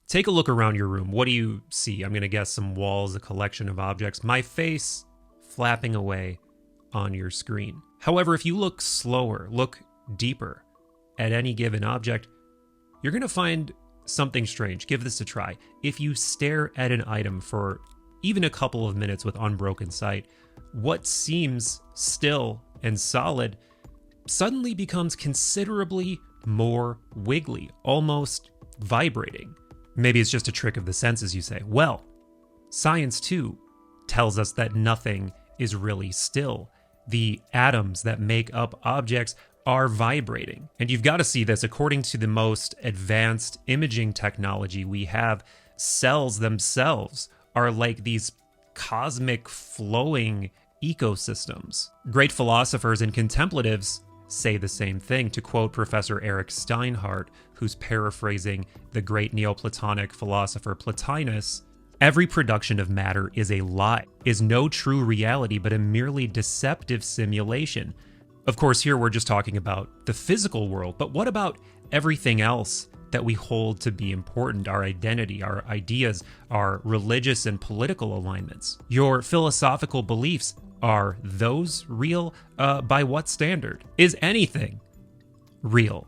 Take a look around your room. What do you see? I'm going to guess some walls, a collection of objects. My face flapping away on your screen. However, if you look slower, look deeper at any given object, you're going to find something strange. Give this a try. If you stare at an item for even a couple of minutes with unbroken sight, what seems still and solid suddenly becomes considerably more wiggly, almost vibrating. Maybe it's just a trick of the senses, you say. Well, science too tells us that nothing is really still. The atoms that make up objects are vibrating. And you've got to see this. According to the most advanced imaging technology we have, cells themselves are like these cosmic flowing ecosystems. Great philosophers and contemplatives say the same thing. To quote Professor Eric Steinhardt, who's paraphrasing the great Neoplatonic philosopher Plotinus, every production of matter is a lie, is no true reality, but a merely deceptive simulation. Of course, here we're just talking about the physical world, but what about everything else that we hold to be important? Our identity, our ideas, our religious and political alignments, your philosophical beliefs. Are those real? By what standard? Is anything real?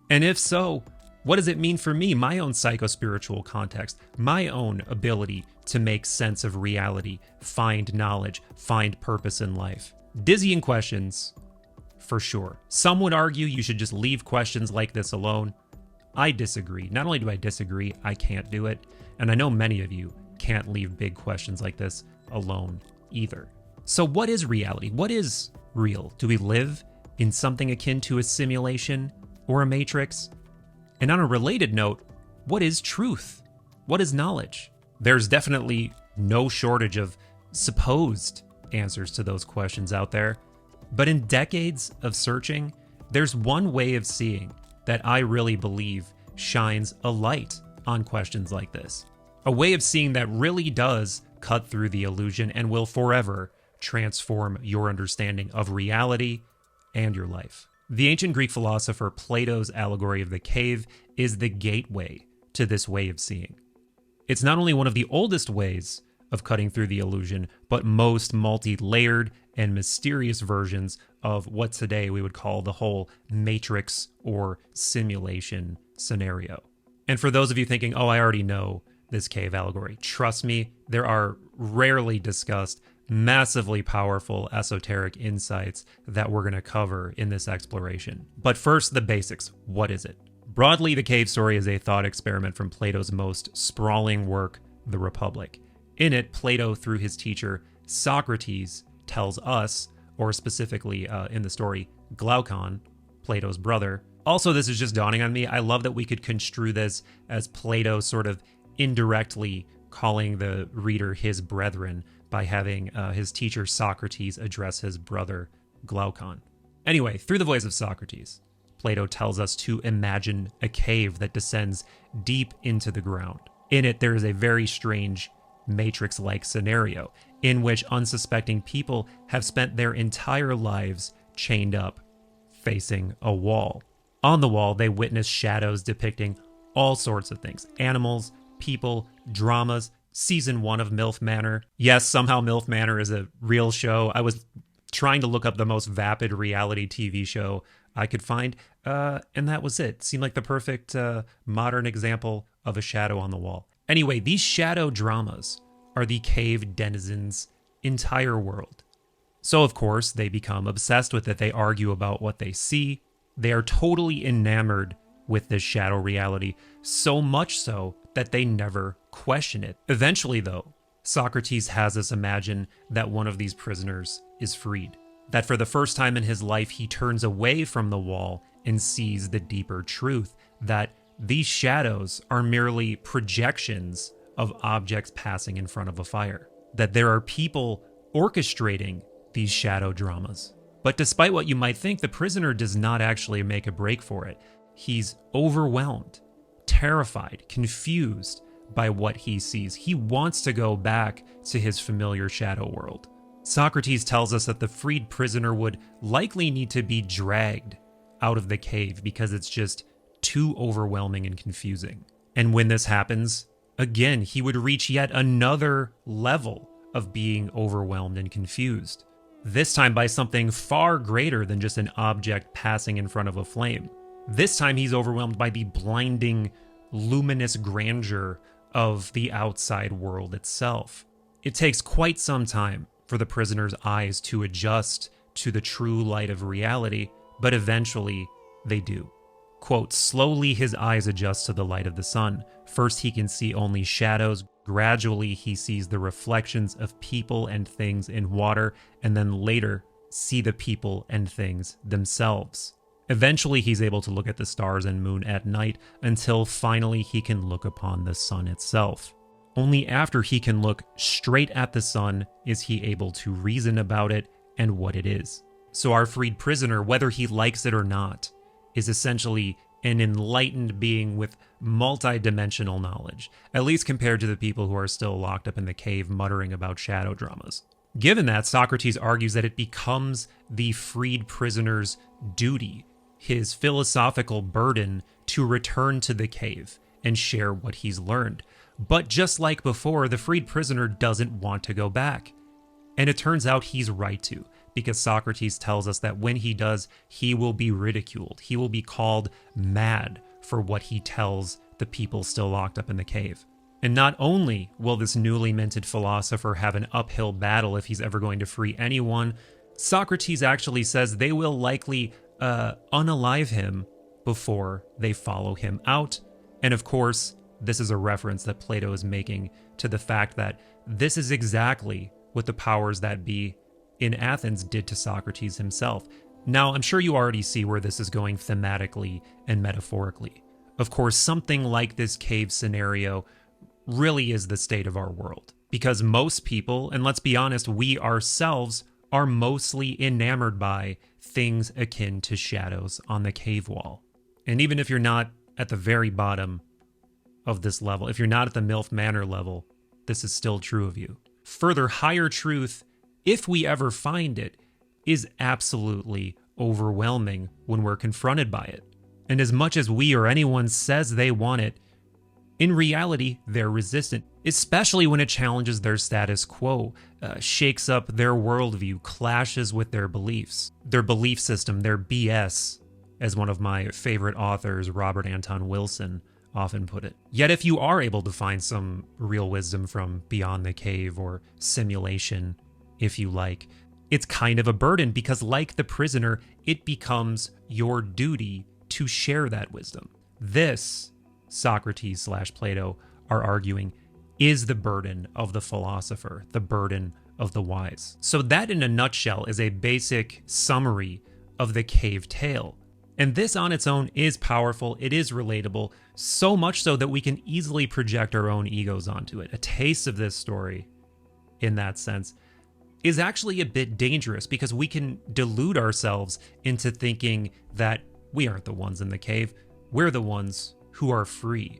And if so, what does it mean for me, my own psychospiritual context, my own ability to make sense of reality, find knowledge, find purpose in life? Dizzying questions, for sure. Some would argue you should just leave questions like this alone. I disagree. Not only do I disagree, I can't do it. And I know many of you can't leave big questions like this alone either. So what is reality? What is real? Do we live in something akin to a simulation or a matrix? And on a related note, what is truth? What is knowledge? There's definitely no shortage of supposed answers to those questions out there. But in decades of searching, there's one way of seeing that I really believe shines a light on questions like this. A way of seeing that really does cut through the illusion and will forever transform your understanding of reality and your life. The ancient Greek philosopher Plato's Allegory of the Cave is the gateway to this way of seeing. It's not only one of the oldest ways of cutting through the illusion, but most multi-layered and mysterious versions of what today we would call the whole matrix or simulation scenario. And for those of you thinking, oh, I already know this cave allegory, trust me, there are rarely discussed massively powerful esoteric insights that we're going to cover in this exploration. But first, the basics. What is it? Broadly, the cave story is a thought experiment from Plato's most sprawling work, The Republic. In it, Plato, through his teacher Socrates, tells us, or specifically in the story, Glaucon, Plato's brother. Also, this is just dawning on me. I love that we could construe this as Plato sort of indirectly calling the reader his brethren by having his teacher Socrates address his brother Glaucon. Anyway, through the voice of Socrates, Plato tells us to imagine a cave that descends deep into the ground. In it, there is a very strange Matrix-like scenario in which unsuspecting people have spent their entire lives chained up, facing a wall. On the wall, they witness shadows depicting all sorts of things: animals, people, dramas. Season 1 of MILF Manor. Yes, somehow MILF Manor is a real show. I was trying to look up the most vapid reality TV show I could find, and that was it. Seemed like the perfect modern example of a shadow on the wall. Anyway, these shadow dramas are the cave denizens' entire world. So, of course, they become obsessed with it. They argue about what they see. They are totally enamored with this shadow reality, so much so that they never question it. Eventually, though, Socrates has us imagine that one of these prisoners is freed. That for the first time in his life, he turns away from the wall and sees the deeper truth, that these shadows are merely projections of objects passing in front of a fire. That there are people orchestrating these shadow dramas. But despite what you might think, the prisoner does not actually make a break for it. He's overwhelmed, terrified, confused by what he sees. He wants to go back to his familiar shadow world. Socrates tells us that the freed prisoner would likely need to be dragged out of the cave because it's just too overwhelming and confusing. And when this happens, again, he would reach yet another level of being overwhelmed and confused. This time by something far greater than just an object passing in front of a flame. This time he's overwhelmed by the blinding, luminous grandeur of the outside world itself. It takes quite some time for the prisoner's eyes to adjust to the true light of reality, but eventually they do. Quote, slowly his eyes adjust to the light of the sun. First he can see only shadows. Gradually he sees the reflections of people and things in water, and then later see the people and things themselves. Eventually he's able to look at the stars and moon at night, until finally he can look upon the sun itself. Only after he can look straight at the sun is he able to reason about it and what it is. So our freed prisoner, whether he likes it or not, is essentially an enlightened being with multi-dimensional knowledge, at least compared to the people who are still locked up in the cave muttering about shadow dramas. Given that, Socrates argues that it becomes the freed prisoner's duty, his philosophical burden, to return to the cave and share what he's learned. But just like before, the freed prisoner doesn't want to go back. And it turns out he's right to, because Socrates tells us that when he does, he will be ridiculed. He will be called mad for what he tells the people still locked up in the cave. And not only will this newly minted philosopher have an uphill battle if he's ever going to free anyone, Socrates actually says they will likely unalive him before they follow him out. And of course, this is a reference that Plato is making to the fact that this is exactly what the powers that be in Athens did to Socrates himself. Now, I'm sure you already see where this is going thematically and metaphorically. Of course, something like this cave scenario really is the state of our world, because most people, and let's be honest, we ourselves are mostly enamored by things akin to shadows on the cave wall. And even if you're not at the very bottom of this level, if you're not at the MILF Manor level, this is still true of you. Further, higher truth, if we ever find it, is absolutely overwhelming when we're confronted by it. And as much as we or anyone says they want it, in reality, they're resistant, especially when it challenges their status quo, shakes up their worldview, clashes with their beliefs, their belief system, their BS, as one of my favorite authors, Robert Anton Wilson, often put it. Yet if you are able to find some real wisdom from beyond the cave, or simulation, if you like, it's kind of a burden, because like the prisoner, it becomes your duty to share that wisdom. This, Socrates / Plato are arguing, is the burden of the philosopher, the burden of the wise. So that, in a nutshell, is a basic summary of the cave tale. And this on its own is powerful, it is relatable, so much so that we can easily project our own egos onto it. A taste of this story, in that sense, is actually a bit dangerous, because we can delude ourselves into thinking that we aren't the ones in the cave, we're the ones who are free.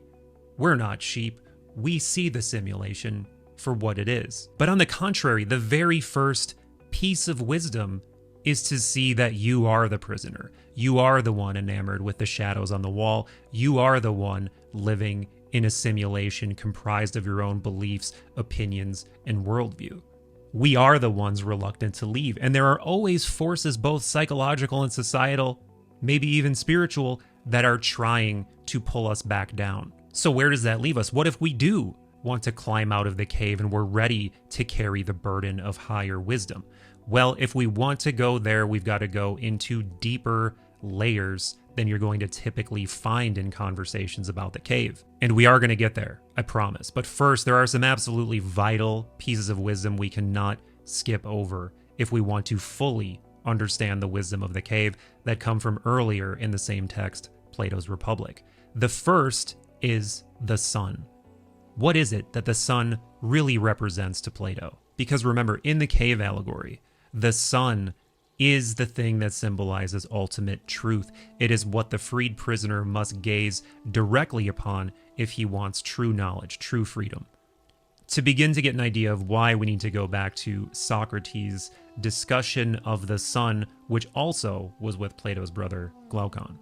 We're not sheep, we see the simulation for what it is. But on the contrary, the very first piece of wisdom is to see that you are the prisoner. You are the one enamored with the shadows on the wall. You are the one living in a simulation comprised of your own beliefs, opinions, and worldview. We are the ones reluctant to leave, and there are always forces, both psychological and societal, maybe even spiritual, that are trying to pull us back down. So where does that leave us? What if we do want to climb out of the cave and we're ready to carry the burden of higher wisdom? Well, if we want to go there, we've got to go into deeper layers than you're going to typically find in conversations about the cave. And we are going to get there, I promise. But first, there are some absolutely vital pieces of wisdom we cannot skip over if we want to fully understand the wisdom of the cave that come from earlier in the same text, Plato's Republic. The first is the sun. What is it that the sun really represents to Plato? Because remember, in the cave allegory, the sun is the thing that symbolizes ultimate truth. It is what the freed prisoner must gaze directly upon if he wants true knowledge, true freedom. To begin to get an idea of why, we need to go back to Socrates' discussion of the sun, which also was with Plato's brother Glaucon.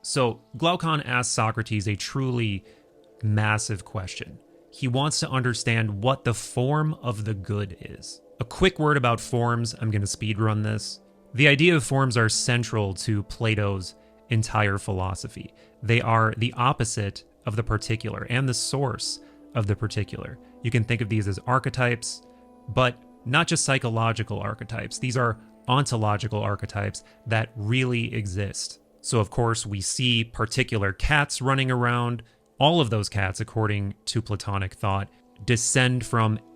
So Glaucon asked Socrates a truly massive question. He wants to understand what the form of the good is. A quick word about forms, I'm going to speed run this. The idea of forms are central to Plato's entire philosophy. They are the opposite of the particular and the source of the particular. You can think of these as archetypes, but not just psychological archetypes. These are ontological archetypes that really exist. So of course we see particular cats running around. All of those cats, according to Platonic thought,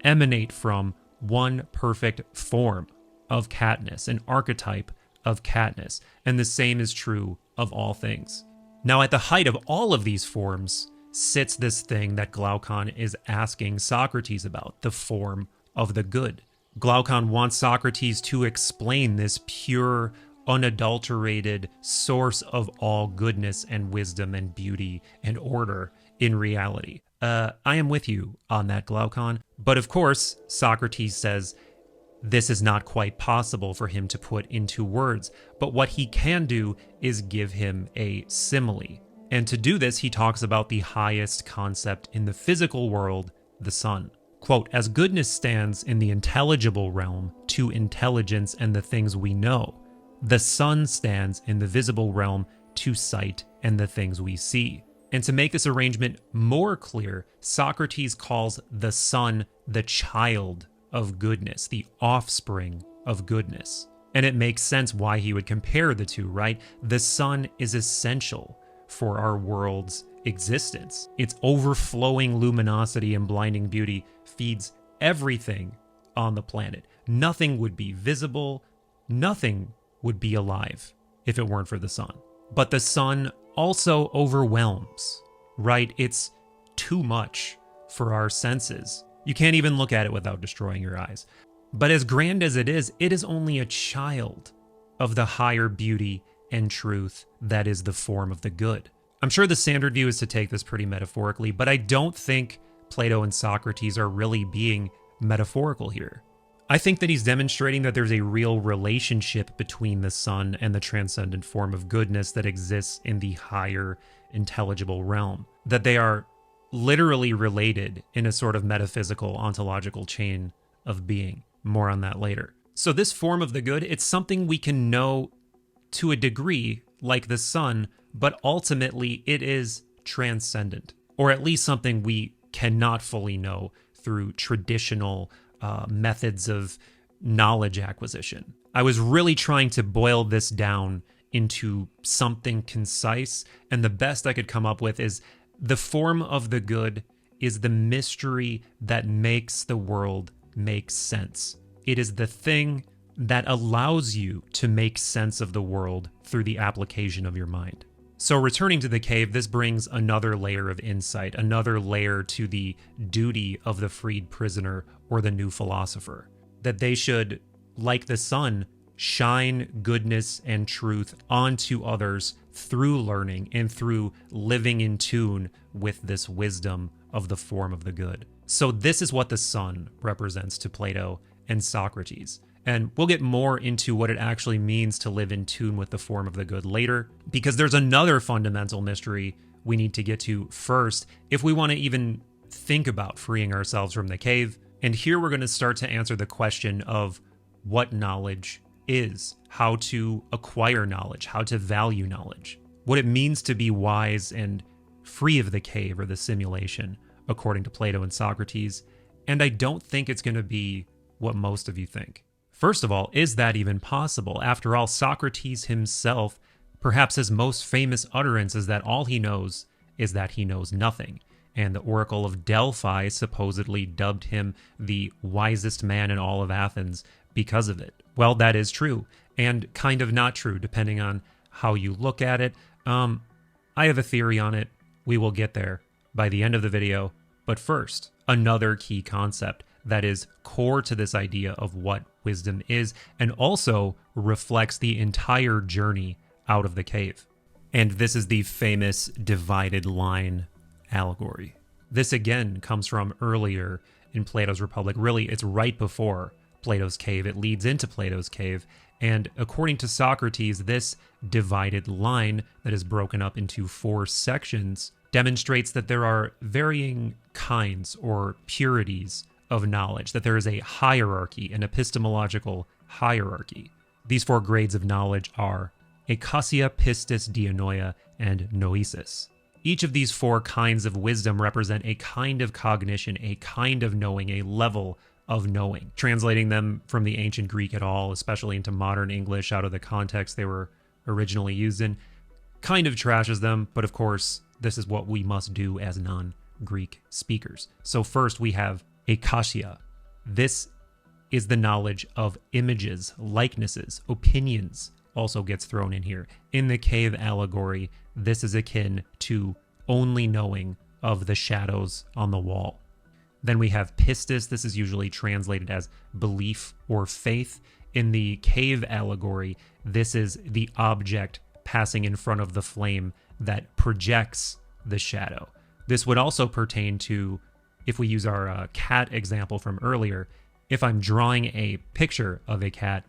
emanate from one perfect form of catness, an archetype of catness. And the same is true of all things. Now, at the height of all of these forms sits this thing that Glaucon is asking Socrates about, the form of the good. Glaucon wants Socrates to explain this pure, unadulterated source of all goodness and wisdom and beauty and order in reality. I am with you on that, Glaucon. But of course, Socrates says this is not quite possible for him to put into words. But what he can do is give him a simile. And to do this, he talks about the highest concept in the physical world, the sun. Quote, as goodness stands in the intelligible realm to intelligence and the things we know, the sun stands in the visible realm to sight and the things we see. And to make this arrangement more clear, Socrates calls the sun the child of goodness, the offspring of goodness. And it makes sense why he would compare the two, right? The sun is essential for our world's existence. Its overflowing luminosity and blinding beauty feeds everything on the planet. Nothing would be visible, nothing would be alive if it weren't for the sun. But the sun also overwhelms, right? It's too much for our senses. You can't even look at it without destroying your eyes. But as grand as it is only a child of the higher beauty and truth that is the form of the good. I'm sure the standard view is to take this pretty metaphorically, but I don't think Plato and Socrates are really being metaphorical here. I think that he's demonstrating that there's a real relationship between the sun and the transcendent form of goodness that exists in the higher intelligible realm, that they are literally related in a sort of metaphysical ontological chain of being. More on that later. So this form of the good, it's something we can know to a degree, like the sun, but ultimately it is transcendent, or at least something we cannot fully know through traditional methods of knowledge acquisition. I was really trying to boil this down into something concise, and the best I could come up with is the form of the good is the mystery that makes the world make sense. It is the thing that allows you to make sense of the world through the application of your mind. So returning to the cave, this brings another layer of insight, another layer to the duty of the freed prisoner or the new philosopher, that they should, like the sun, shine goodness and truth onto others through learning and through living in tune with this wisdom of the form of the good. So this is what the sun represents to Plato and Socrates. And we'll get more into what it actually means to live in tune with the form of the good later, because there's another fundamental mystery we need to get to first if we want to even think about freeing ourselves from the cave. And here we're going to start to answer the question of what knowledge is, how to acquire knowledge, how to value knowledge, what it means to be wise and free of the cave or the simulation, according to Plato and Socrates. And I don't think it's going to be what most of you think. First of all, is that even possible? After all, Socrates himself, perhaps his most famous utterance is that all he knows is that he knows nothing. And the Oracle of Delphi supposedly dubbed him the wisest man in all of Athens because of it. Well, that is true, and kind of not true, depending on how you look at it. I have a theory on it. We will get there by the end of the video. But first, another key concept that is core to this idea of what wisdom is, and also reflects the entire journey out of the cave. And this is the famous divided line allegory. This again comes from earlier in Plato's Republic. Really, it's right before Plato's cave. It leads into Plato's cave. And according to Socrates, this divided line that is broken up into 4 sections demonstrates that there are varying kinds or purities of knowledge, that there is a hierarchy, an epistemological hierarchy. These 4 grades of knowledge are akasia, pistis, dianoia, and noesis. Each of these 4 kinds of wisdom represent a kind of cognition, a kind of knowing, a level of knowing. Translating them from the ancient Greek at all, especially into modern English out of the context they were originally used in, kind of trashes them, but of course, this is what we must do as non-Greek speakers. So first we have akasia. This is the knowledge of images, likenesses, opinions, also gets thrown in here. In the cave allegory, this is akin to only knowing of the shadows on the wall. Then we have pistis. This is usually translated as belief or faith. In the cave allegory, this is the object passing in front of the flame that projects the shadow. This would also pertain to, if we use our cat example from earlier, if I'm drawing a picture of a cat,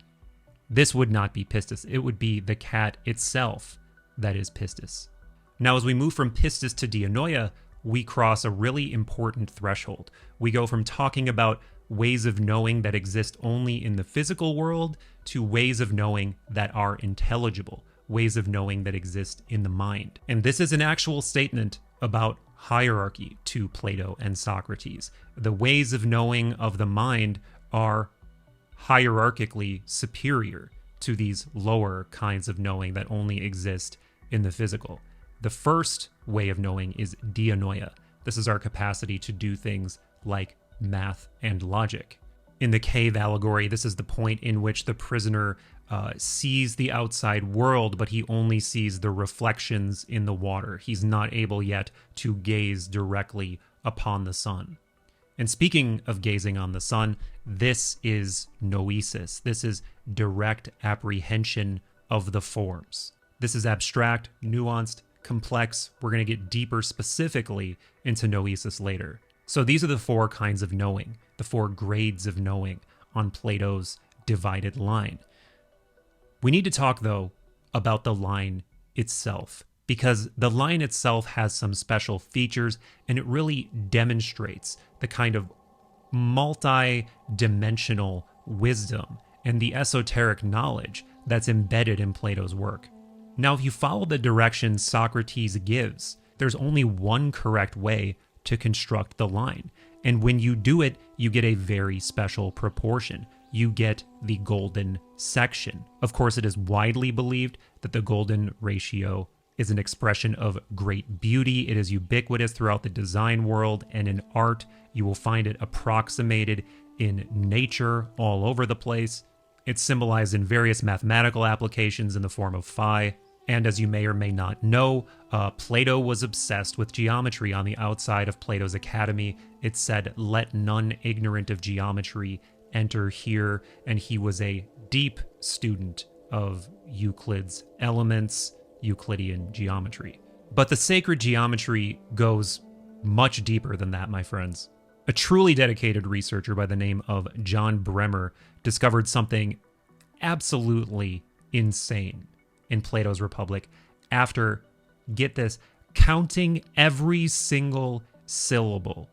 this would not be pistis. It would be the cat itself that is pistis. Now, as we move from pistis to dianoia, we cross a really important threshold. We go from talking about ways of knowing that exist only in the physical world to ways of knowing that are intelligible, ways of knowing that exist in the mind. And this is an actual statement about hierarchy to Plato and Socrates. The ways of knowing of the mind are hierarchically superior to these lower kinds of knowing that only exist in the physical. The first way of knowing is dianoia. This is our capacity to do things like math and logic. In the cave allegory, this is the point in which the prisoner sees the outside world, but he only sees the reflections in the water. He's not able yet to gaze directly upon the sun. And speaking of gazing on the sun, this is noesis. This is direct apprehension of the forms. This is abstract, nuanced, complex. We're going to get deeper specifically into noesis later. So these are the 4 kinds of knowing, the 4 grades of knowing on Plato's divided line. We need to talk, though, about the line itself, because the line itself has some special features, and it really demonstrates the kind of multi-dimensional wisdom and the esoteric knowledge that's embedded in Plato's work. Now, if you follow the directions Socrates gives, there's only one correct way to construct the line. And when you do it, you get a very special proportion. You get the golden section. Of course, it is widely believed that the golden ratio is an expression of great beauty. It is ubiquitous throughout the design world and in art. You will find it approximated in nature all over the place. It's symbolized in various mathematical applications in the form of phi. And as you may or may not know, Plato was obsessed with geometry. On the outside of Plato's academy, it said, "Let none ignorant of geometry enter here." And he was a deep student of Euclid's Elements, Euclidean geometry. But the sacred geometry goes much deeper than that, my friends. A truly dedicated researcher by the name of John Bremer discovered something absolutely insane in Plato's Republic after, get this, counting every single syllable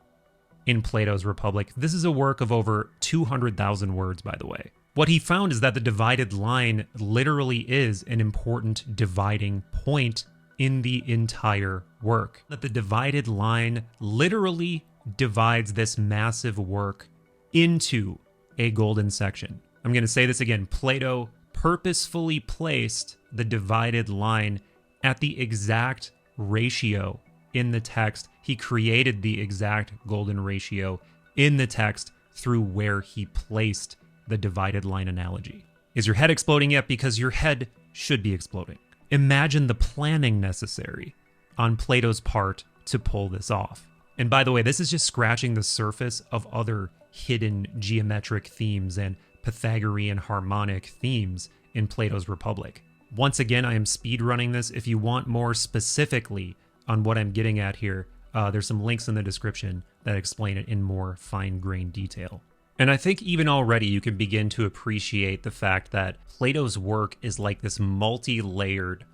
in Plato's Republic. This is a work of over 200,000 words, by the way. What he found is that the divided line literally is an important dividing point in the entire work. That the divided line literally divides this massive work into a golden section. I'm going to say this again. Plato purposefully placed the divided line at the exact ratio in the text. He created the exact golden ratio in the text through where he placed the divided line analogy. Is your head exploding yet? Because your head should be exploding. Imagine the planning necessary on Plato's part to pull this off. And by the way, this is just scratching the surface of other hidden geometric themes and Pythagorean harmonic themes in Plato's Republic. Once again, I am speedrunning this. If you want more specifically on what I'm getting at here, there's some links in the description that explain it in more fine-grained detail. And I think even already you can begin to appreciate the fact that Plato's work is like this multi-layered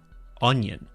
onion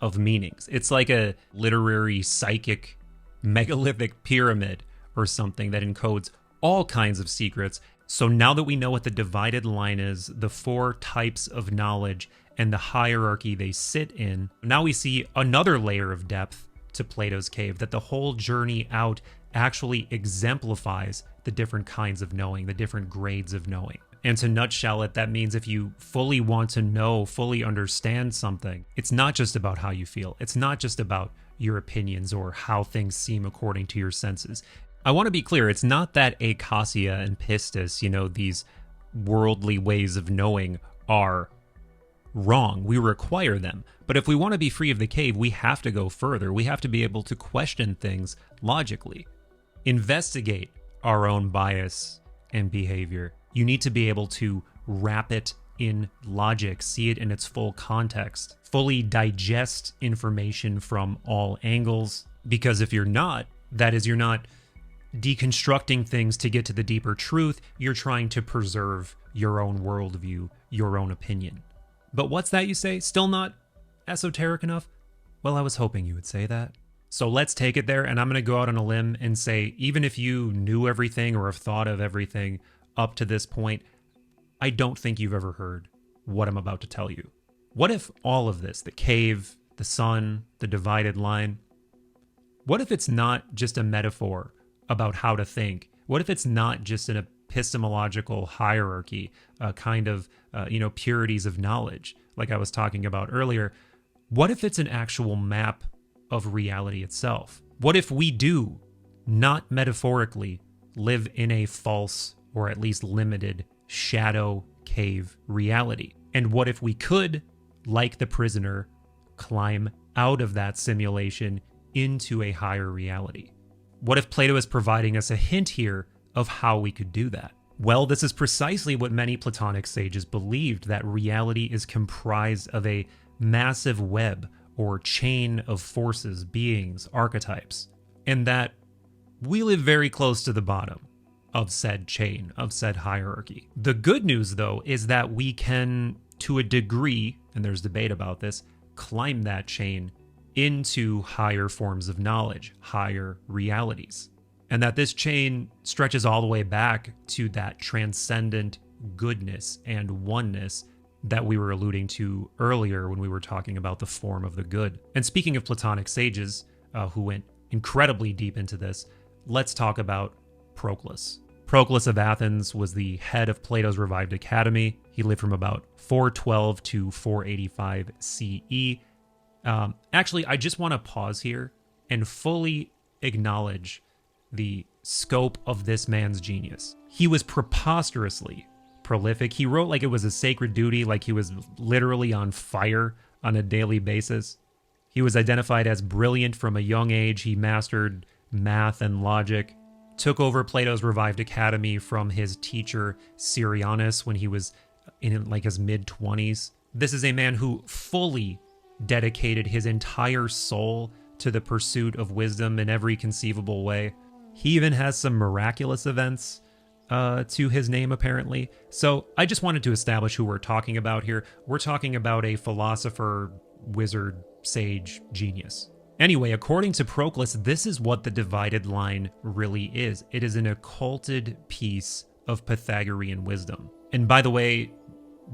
of meanings. It's like a literary psychic megalithic pyramid or something that encodes all kinds of secrets. So now that we know what the divided line is, the 4 types of knowledge, and the hierarchy they sit in, now we see another layer of depth to Plato's cave, that the whole journey out actually exemplifies the different kinds of knowing, the different grades of knowing. And to nutshell it, that means if you fully want to know, fully understand something, it's not just about how you feel. It's not just about your opinions or how things seem according to your senses. I want to be clear, it's not that akasia and pistis, these worldly ways of knowing are wrong. We require them. But if we want to be free of the cave, we have to go further. We have to be able to question things logically, investigate our own bias and behavior. You need to be able to wrap it in logic, see it in its full context, fully digest information from all angles. Because if you're not, that is, you're not deconstructing things to get to the deeper truth, you're trying to preserve your own worldview, your own opinion. But what's that you say? Still not esoteric enough? Well, I was hoping you would say that. So let's take it there, and I'm going to go out on a limb and say, even if you knew everything or have thought of everything up to this point, I don't think you've ever heard what I'm about to tell you. What if all of this, the cave, the sun, the divided line, what if it's not just a metaphor about how to think? What if it's not just an epistemological hierarchy, a kind of, purities of knowledge, like I was talking about earlier? What if it's an actual map of reality itself? What if we do, not metaphorically, live in a false, or at least limited, shadow cave reality? And what if we could, like the prisoner, climb out of that simulation into a higher reality? What if Plato is providing us a hint here of how we could do that? Well, this is precisely what many Platonic sages believed, that reality is comprised of a massive web or chain of forces, beings, archetypes, and that we live very close to the bottom of said chain, of said hierarchy. The good news, though, is that we can, to a degree, and there's debate about this, climb that chain into higher forms of knowledge, higher realities. And that this chain stretches all the way back to that transcendent goodness and oneness that we were alluding to earlier when we were talking about the form of the good. And speaking of Platonic sages who went incredibly deep into this, let's talk about Proclus. Proclus of Athens was the head of Plato's revived academy. He lived from about 412 to 485 CE. Actually, I just want to pause here and fully acknowledge the scope of this man's genius. He was preposterously prolific. He wrote like it was a sacred duty, like he was literally on fire on a daily basis. He was identified as brilliant from a young age. He mastered math and logic, took over Plato's revived academy from his teacher Syrianus when he was in like his mid-20s. This is a man who fully dedicated his entire soul to the pursuit of wisdom in every conceivable way. He even has some miraculous events to his name, apparently. So I just wanted to establish who we're talking about here. We're talking about a philosopher, wizard, sage, genius. Anyway, according to Proclus, this is what the divided line really is. It is an occulted piece of Pythagorean wisdom. And by the way,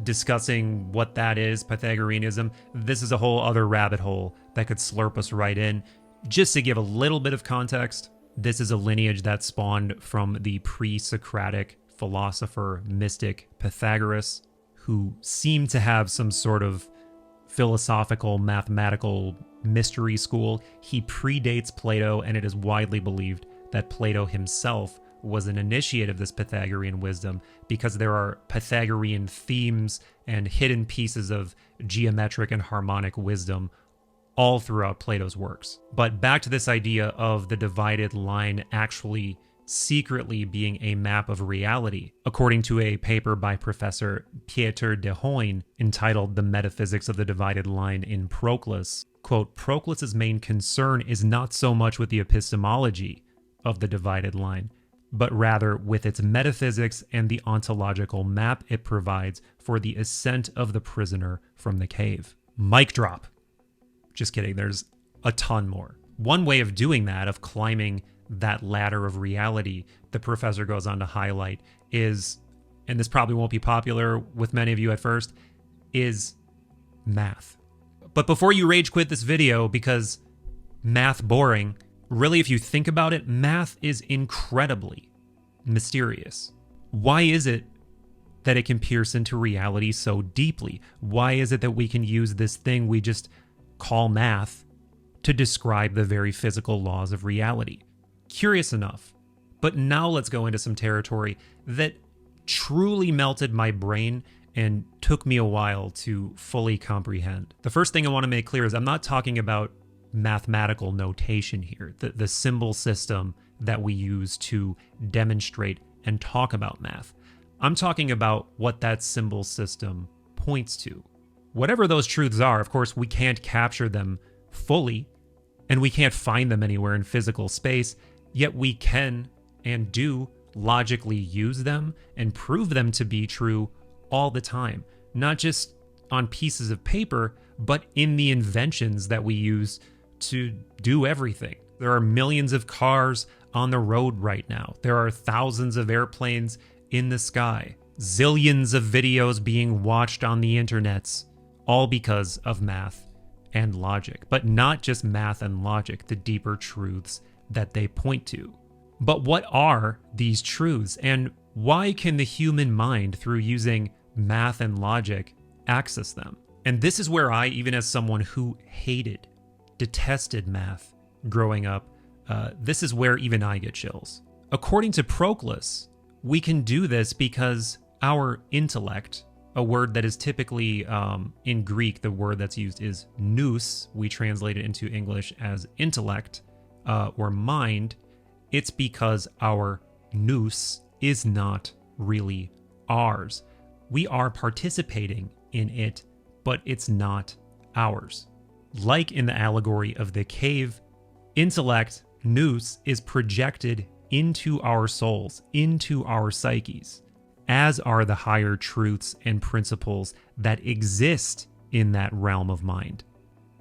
discussing what that is, Pythagoreanism, this is a whole other rabbit hole that could slurp us right in. Just to give a little bit of context, this is a lineage that spawned from the pre-Socratic philosopher, mystic Pythagoras, who seemed to have some sort of philosophical, mathematical mystery school. He predates Plato, and it is widely believed that Plato himself was an initiate of this Pythagorean wisdom, because there are Pythagorean themes and hidden pieces of geometric and harmonic wisdom all throughout Plato's works. But back to this idea of the divided line actually secretly being a map of reality. According to a paper by Professor Pieter de Hoyne entitled The Metaphysics of the Divided Line in Proclus, quote, Proclus's main concern is not so much with the epistemology of the divided line, but rather with its metaphysics and the ontological map it provides for the ascent of the prisoner from the cave. Mic drop. Just kidding, there's a ton more. One way of doing that, of climbing that ladder of reality, the professor goes on to highlight is, and this probably won't be popular with many of you at first, is math. But before you rage quit this video because math boring, really if you think about it, math is incredibly mysterious. Why is it that it can pierce into reality so deeply? Why is it that we can use this thing we just call math to describe the very physical laws of reality? Curious enough. But now let's go into some territory that truly melted my brain and took me a while to fully comprehend. The first thing I want to make clear is I'm not talking about mathematical notation here, the symbol system that we use to demonstrate and talk about math. I'm talking about what that symbol system points to. Whatever those truths are, of course, we can't capture them fully, and we can't find them anywhere in physical space, yet we can and do logically use them and prove them to be true all the time, not just on pieces of paper, but in the inventions that we use to do everything. There are millions of cars on the road right now. There are thousands of airplanes in the sky, zillions of videos being watched on the internets, all because of math and logic. But not just math and logic, the deeper truths that they point to. But what are these truths, and why can the human mind, through using math and logic, access them? And this is where I, even as someone who detested math growing up, this is where even I get chills. According to Proclus, we can do this because our intellect, a word that is typically, in Greek, the word that's used is nous. We translate it into English as intellect or mind. It's because our nous is not really ours. We are participating in it, but it's not ours. Like in the allegory of the cave, intellect, nous, is projected into our souls, into our psyches, as are the higher truths and principles that exist in that realm of mind.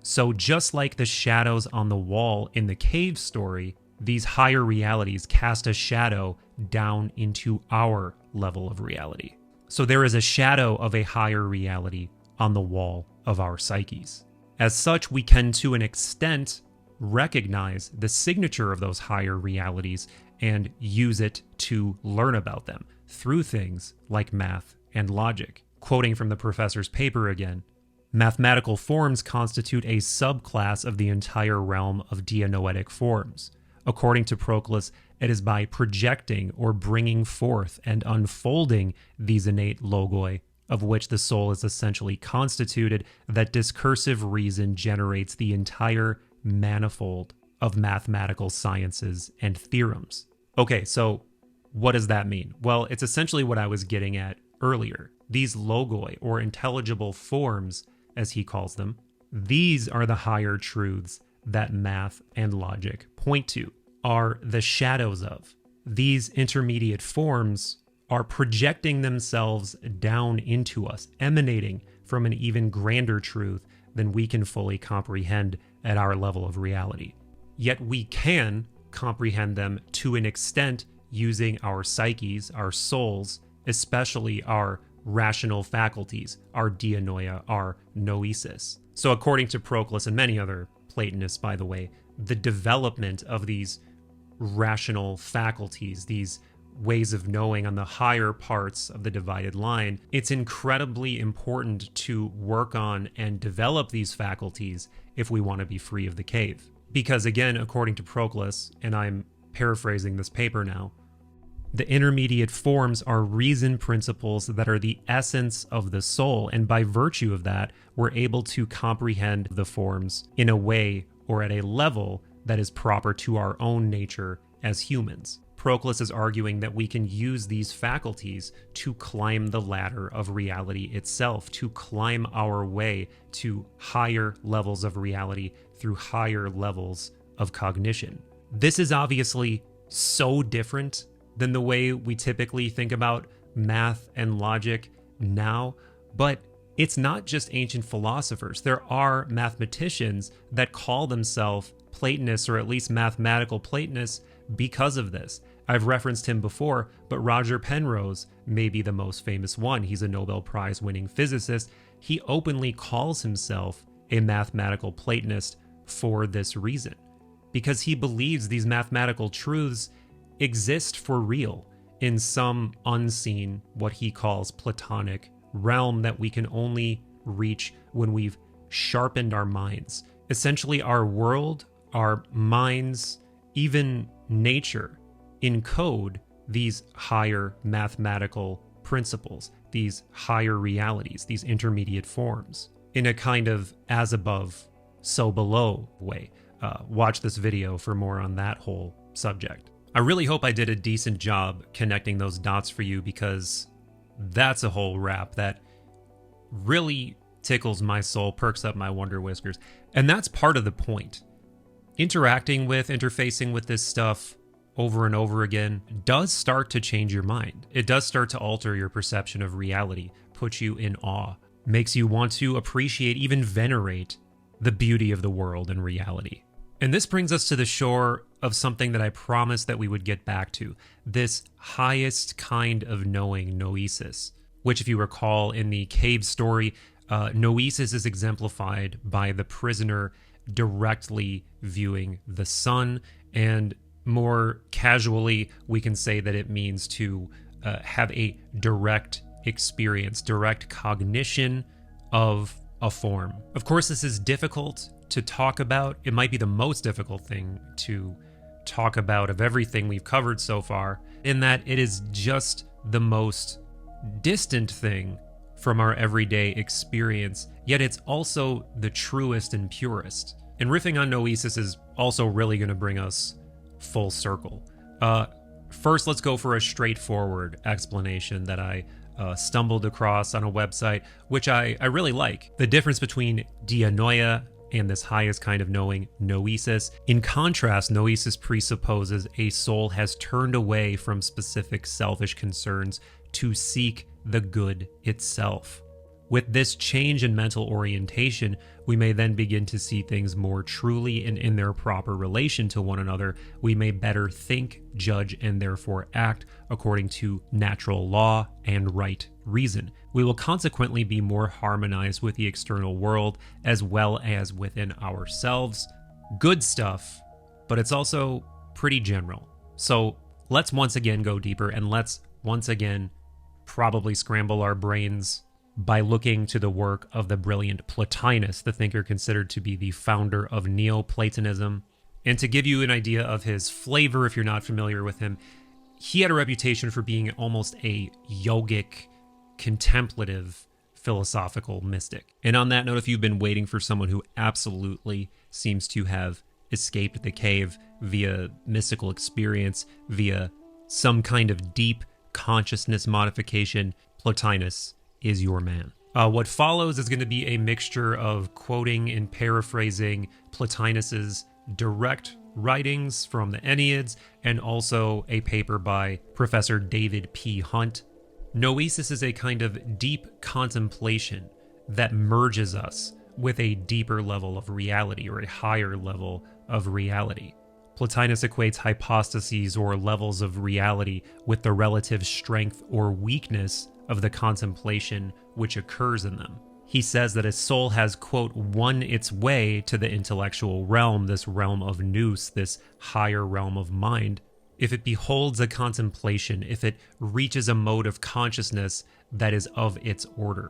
So just like the shadows on the wall in the cave story, these higher realities cast a shadow down into our level of reality. So there is a shadow of a higher reality on the wall of our psyches. As such, we can, to an extent, recognize the signature of those higher realities and use it to learn about them through things like math and logic. Quoting from the professor's paper again, mathematical forms constitute a subclass of the entire realm of noetic forms. According to Proclus, it is by projecting or bringing forth and unfolding these innate logoi, of which the soul is essentially constituted, that discursive reason generates the entire manifold of mathematical sciences and theorems. Okay, so what does that mean? Well, it's essentially what I was getting at earlier. These logoi, or intelligible forms, as he calls them, these are the higher truths that math and logic point to, are the shadows of. These intermediate forms are projecting themselves down into us, emanating from an even grander truth than we can fully comprehend at our level of reality. Yet we can comprehend them to an extent using our psyches, our souls, especially our rational faculties, our dianoia, our noesis. So according to Proclus and many other Platonists, by the way, the development of these rational faculties, these ways of knowing on the higher parts of the divided line, it's incredibly important to work on and develop these faculties if we want to be free of the cave. Because again, according to Proclus, and I'm paraphrasing this paper now, the intermediate forms are reason principles that are the essence of the soul, and by virtue of that, we're able to comprehend the forms in a way or at a level that is proper to our own nature as humans. Proclus is arguing that we can use these faculties to climb the ladder of reality itself, to climb our way to higher levels of reality through higher levels of cognition. This is obviously so different than the way we typically think about math and logic now, but it's not just ancient philosophers. There are mathematicians that call themselves Platonists, or at least mathematical Platonists, because of this. I've referenced him before, but Roger Penrose may be the most famous one. He's a Nobel Prize winning physicist. He openly calls himself a mathematical Platonist for this reason, because he believes these mathematical truths exist for real in some unseen, what he calls Platonic realm that we can only reach when we've sharpened our minds. Essentially, our world, our minds, even nature encode these higher mathematical principles, these higher realities, these intermediate forms, in a kind of as above, so below way. Watch this video for more on that whole subject. I really hope I did a decent job connecting those dots for you, because that's a whole wrap that really tickles my soul, perks up my wonder whiskers. And that's part of the point. Interfacing with this stuff over and over again does start to change your mind. It does start to alter your perception of reality, put you in awe, makes you want to appreciate, even venerate, the beauty of the world and reality. And this brings us to the shore of something that I promised that we would get back to, this highest kind of knowing, noesis, which, if you recall in the cave story, noesis is exemplified by the prisoner directly viewing the sun, and more casually, we can say that it means to have a direct experience, direct cognition of a form. Of course, this is difficult to talk about. It might be the most difficult thing to talk about of everything we've covered so far, in that it is just the most distant thing from our everyday experience, yet it's also the truest and purest. And riffing on noesis is also really going to bring us full circle. First, let's go for a straightforward explanation that I stumbled across on a website, which I really like. The difference between dianoia and this highest kind of knowing, noesis. In contrast, noesis presupposes a soul has turned away from specific selfish concerns to seek the good itself. With this change in mental orientation, we may then begin to see things more truly and in their proper relation to one another. We may better think, judge, and therefore act according to natural law and right reason. We will consequently be more harmonized with the external world as well as within ourselves. Good stuff, but it's also pretty general. So let's once again go deeper, and let's once again probably scramble our brains by looking to the work of the brilliant Plotinus, the thinker considered to be the founder of Neoplatonism. And to give you an idea of his flavor, if you're not familiar with him, he had a reputation for being almost a yogic, contemplative, philosophical mystic. And on that note, if you've been waiting for someone who absolutely seems to have escaped the cave via mystical experience, via some kind of deep consciousness modification, Plotinus is your man. What follows is going to be a mixture of quoting and paraphrasing Plotinus's direct writings from the Enneads, and also a paper by Professor David P. Hunt. Noesis is a kind of deep contemplation that merges us with a deeper level of reality, or a higher level of reality. Plotinus equates hypostases or levels of reality with the relative strength or weakness of the contemplation which occurs in them. He says that a soul has, quote, won its way to the intellectual realm, this realm of nous, this higher realm of mind, if it beholds a contemplation, if it reaches a mode of consciousness that is of its order.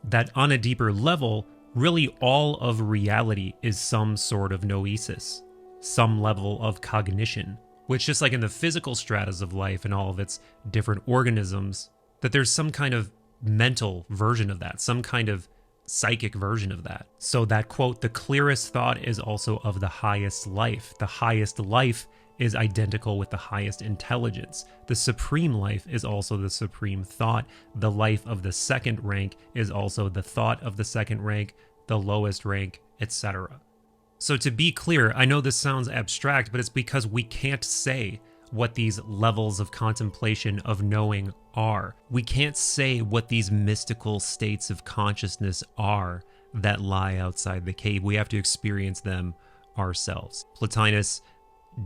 That on a deeper level, really all of reality is some sort of noesis, some level of cognition, which, just like in the physical stratas of life and all of its different organisms, that there's some kind of mental version of that, some kind of psychic version of that. So that, quote, the clearest thought is also of the highest life. The highest life is identical with the highest intelligence. The supreme life is also the supreme thought. The life of the second rank is also the thought of the second rank, the lowest rank, etc. So to be clear, I know this sounds abstract, but it's because we can't say what these levels of contemplation, of knowing are. We can't say what these mystical states of consciousness are that lie outside the cave. We have to experience them ourselves. Plotinus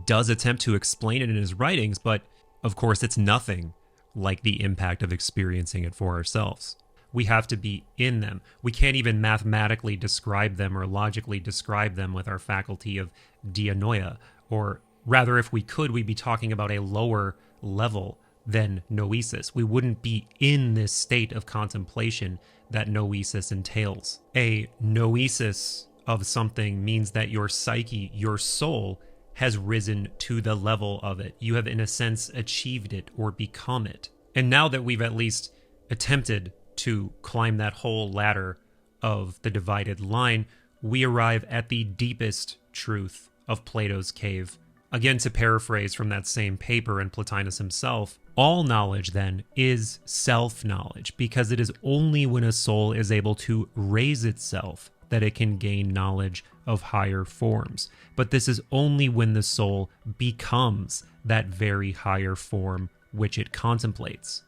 does attempt to explain it in his writings, but of course it's nothing like the impact of experiencing it for ourselves. We have to be in them. We can't even mathematically describe them or logically describe them with our faculty of dianoia, or rather, if we could, we'd be talking about a lower level than noesis. We wouldn't be in this state of contemplation that noesis entails. A noesis of something means that your psyche, your soul, has risen to the level of it. You have, in a sense, achieved it or become it. And now that we've at least attempted to climb that whole ladder of the divided line, we arrive at the deepest truth of Plato's cave. Again, to paraphrase from that same paper and Plotinus himself, all knowledge then is self-knowledge, because it is only when a soul is able to raise itself that it can gain knowledge of higher forms. But this is only when the soul becomes that very higher form which it contemplates.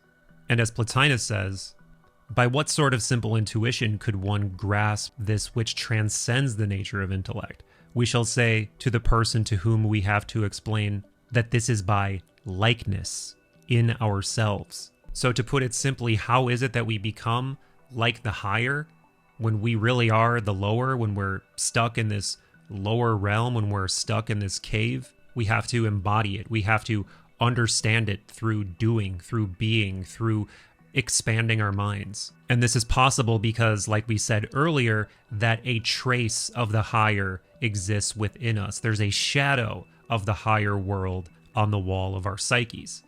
And as Plotinus says, by what sort of simple intuition could one grasp this which transcends the nature of intellect? We shall say to the person to whom we have to explain that this is by likeness in ourselves. So to put it simply, how is it that we become like the higher when we really are the lower, when we're stuck in this lower realm, when we're stuck in this cave? We have to embody it. We have to understand it through doing, through being, through expanding our minds. And this is possible because, like we said earlier, that a trace of the higher exists within us. There's a shadow of the higher world on the wall of our psyches.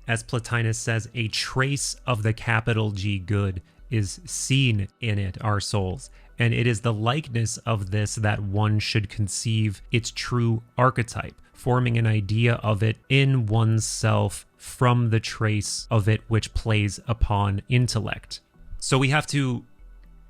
As Plotinus says, a trace of the capital G good is seen in it, our souls. And it is the likeness of this that one should conceive its true archetype, forming an idea of it in oneself from the trace of it which plays upon intellect. So we have to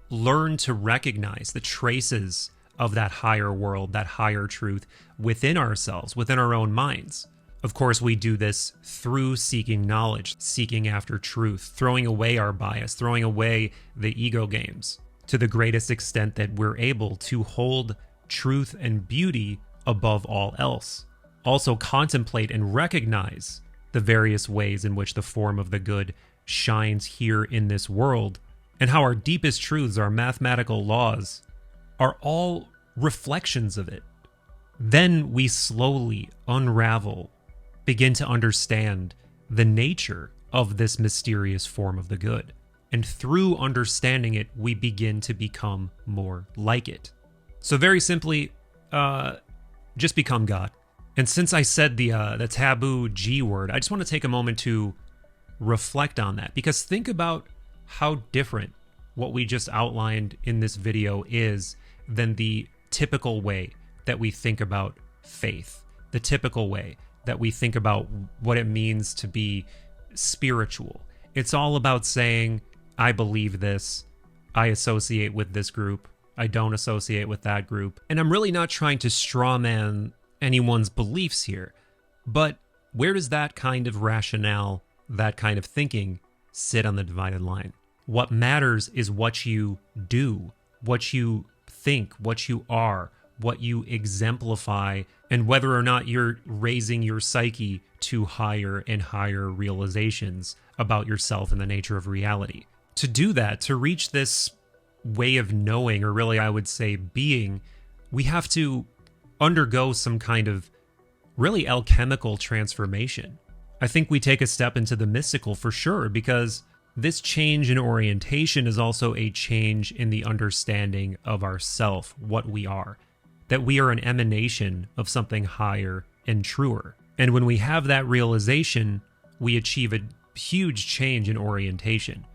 learn to recognize the traces of that higher world, that higher truth within ourselves, within our own minds. Of course, we do this through seeking knowledge, seeking after truth, throwing away our bias, throwing away the ego games to the greatest extent that we're able to hold truth and beauty above all else. Also contemplate and recognize the various ways in which the form of the good shines here in this world, and how our deepest truths, our mathematical laws, are all reflections of it. Then we slowly unravel, begin to understand the nature of this mysterious form of the good. And through understanding it, we begin to become more like it. So very simply, just become God. And since I said the taboo G word, I just want to take a moment to reflect on that, because think about how different what we just outlined in this video is than the typical way that we think about faith, the typical way that we think about what it means to be spiritual. It's all about saying, I believe this, I associate with this group, I don't associate with that group. And I'm really not trying to strawman anyone's beliefs here, but where does that kind of rationale, that kind of thinking sit on the divided line? What matters is what you do, what you think, what you are, what you exemplify, and whether or not you're raising your psyche to higher and higher realizations about yourself and the nature of reality. To do that, to reach this way of knowing, or really I would say being, we have to undergo some kind of really alchemical transformation. I think we take a step into the mystical for sure, because this change in orientation is also a change in the understanding of ourself, what we are, that we are an emanation of something higher and truer. And when we have that realization, we achieve a huge change in orientation.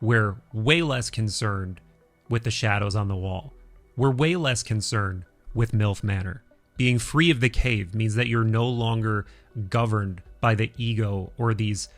We're way less concerned with the shadows on the wall. We're way less concerned with MILF Manor. Being free of the cave means that you're no longer governed by the ego or these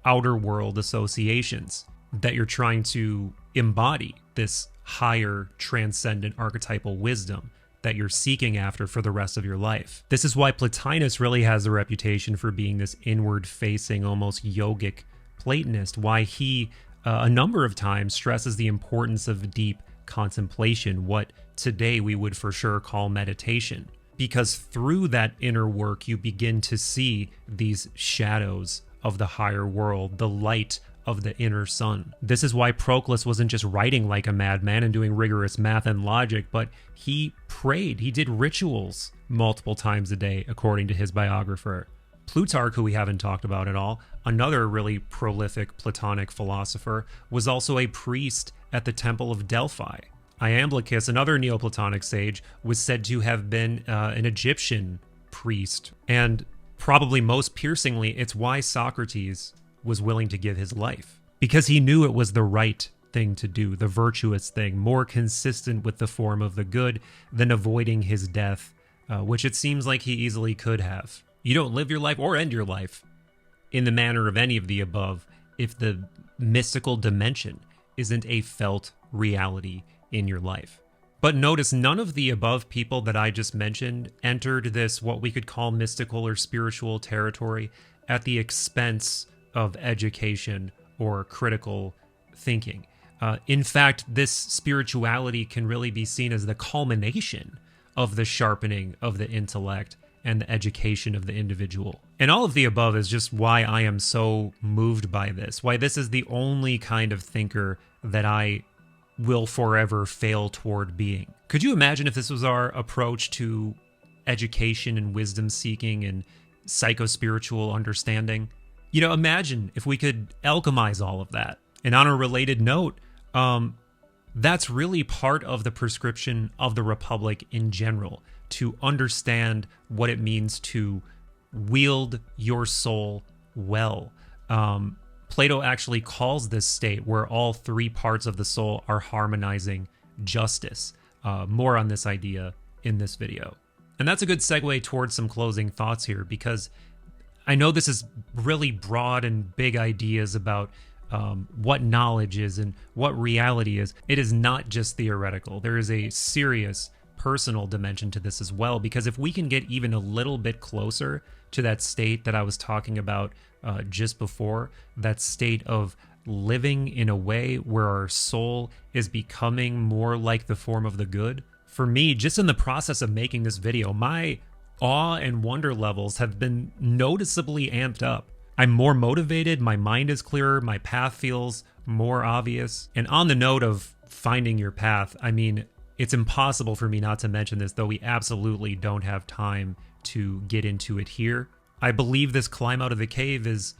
outer world associations, that you're trying to embody this higher transcendent archetypal wisdom that you're seeking after for the rest of your life. This is why Plotinus really has a reputation for being this inward-facing, almost yogic Platonist, why he a number of times stresses the importance of deep contemplation, what today we would for sure call meditation. Because through that inner work, you begin to see these shadows of the higher world, the light of the inner sun. This is why Proclus wasn't just writing like a madman and doing rigorous math and logic, but he prayed. He did rituals multiple times a day, according to his biographer. Plutarch, who we haven't talked about at all, another really prolific Platonic philosopher, was also a priest at the Temple of Delphi. Iamblichus, another Neoplatonic sage, was said to have been an Egyptian priest. And probably most piercingly, it's why Socrates was willing to give his life. Because he knew it was the right thing to do, the virtuous thing, more consistent with the form of the good than avoiding his death, which it seems like he easily could have. You don't live your life or end your life in the manner of any of the above if the mystical dimension isn't a felt reality in your life. But notice none of the above people that I just mentioned entered this what we could call mystical or spiritual territory at the expense of education or critical thinking. In fact, this spirituality can really be seen as the culmination of the sharpening of the intellect and the education of the individual. And all of the above is just why I am so moved by this, why this is the only kind of thinker that I will forever fail toward being. Could you imagine if this was our approach to education and wisdom seeking and psychospiritual understanding? You know, imagine if we could alchemize all of that. And on a related note, that's really part of the prescription of the Republic in general, to understand what it means to wield your soul well. Plato actually calls this state where all three parts of the soul are harmonizing justice. More on this idea in this video. And that's a good segue towards some closing thoughts here, because I know this is really broad and big ideas about what knowledge is and what reality is. It is not just theoretical. There is a serious personal dimension to this as well, because if we can get even a little bit closer to that state that I was talking about just before, that state of living in a way where our soul is becoming more like the form of the good, for me, just in the process of making this video, my awe and wonder levels have been noticeably amped up. I'm more motivated, my mind is clearer, my path feels more obvious. And on the note of finding your path, I mean, it's impossible for me not to mention this, though we absolutely don't have time to get into it here. I believe this climb out of the cave is,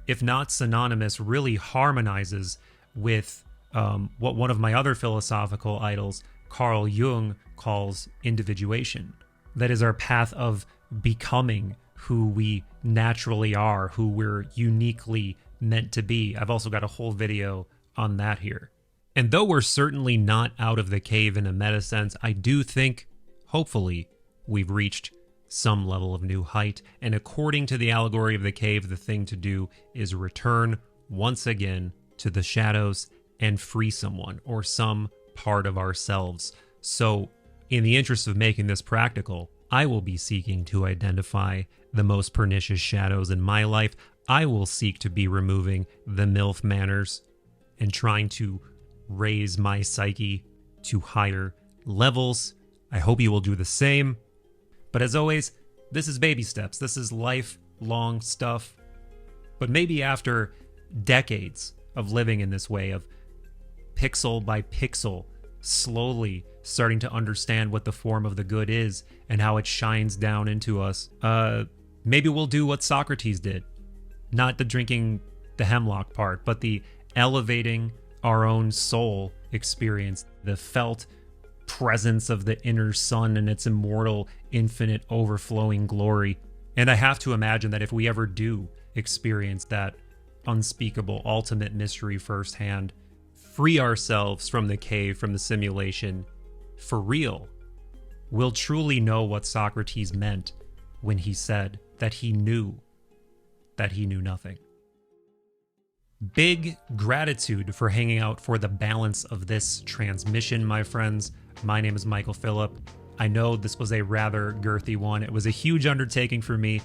if not synonymous, really harmonizes with what one of my other philosophical idols, Carl Jung, calls individuation. That is our path of becoming who we naturally are, who we're uniquely meant to be. I've also got a whole video on that here. And though we're certainly not out of the cave in a meta sense, I do think, hopefully, we've reached some level of new height. And according to the allegory of the cave, the thing to do is return once again to the shadows and free someone or some part of ourselves. So, in the interest of making this practical, I will be seeking to identify the most pernicious shadows in my life. I will seek to be removing the MILF manners and trying to raise my psyche to higher levels. I hope you will do the same. But as always, this is baby steps. This is lifelong stuff. But maybe after decades of living in this way, of pixel by pixel, slowly starting to understand what the form of the good is and how it shines down into us, maybe we'll do what Socrates did. Not the drinking the hemlock part, but the elevating our own soul experience, the felt presence of the inner sun and its immortal, infinite, overflowing glory. And I have to imagine that if we ever do experience that unspeakable, ultimate mystery firsthand, free ourselves from the cave, from the simulation, for real, we'll truly know what Socrates meant when he said that he knew nothing. Big gratitude for hanging out for the balance of this transmission, my friends. My name is Michael Phillip. I know this was a rather girthy one. It was a huge undertaking for me,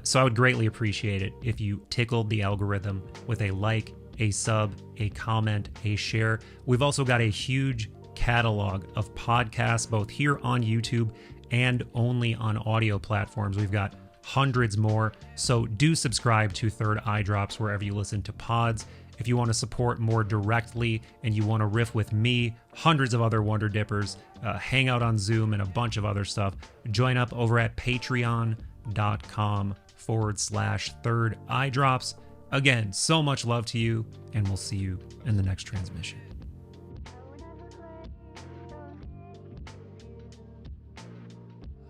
so I would greatly appreciate it if you tickled the algorithm with a like, a sub, a comment, a share. We've also got a huge catalog of podcasts, both here on YouTube and only on audio platforms. We've got hundreds more, so do subscribe to Third Eye Drops wherever you listen to pods. If you want to support more directly and you want to riff with me, hundreds of other Wonder Dippers, hang out on Zoom and a bunch of other stuff, join up over at patreon.com/Third Eye Drops. Again, so much love to you, and we'll see you in the next transmission.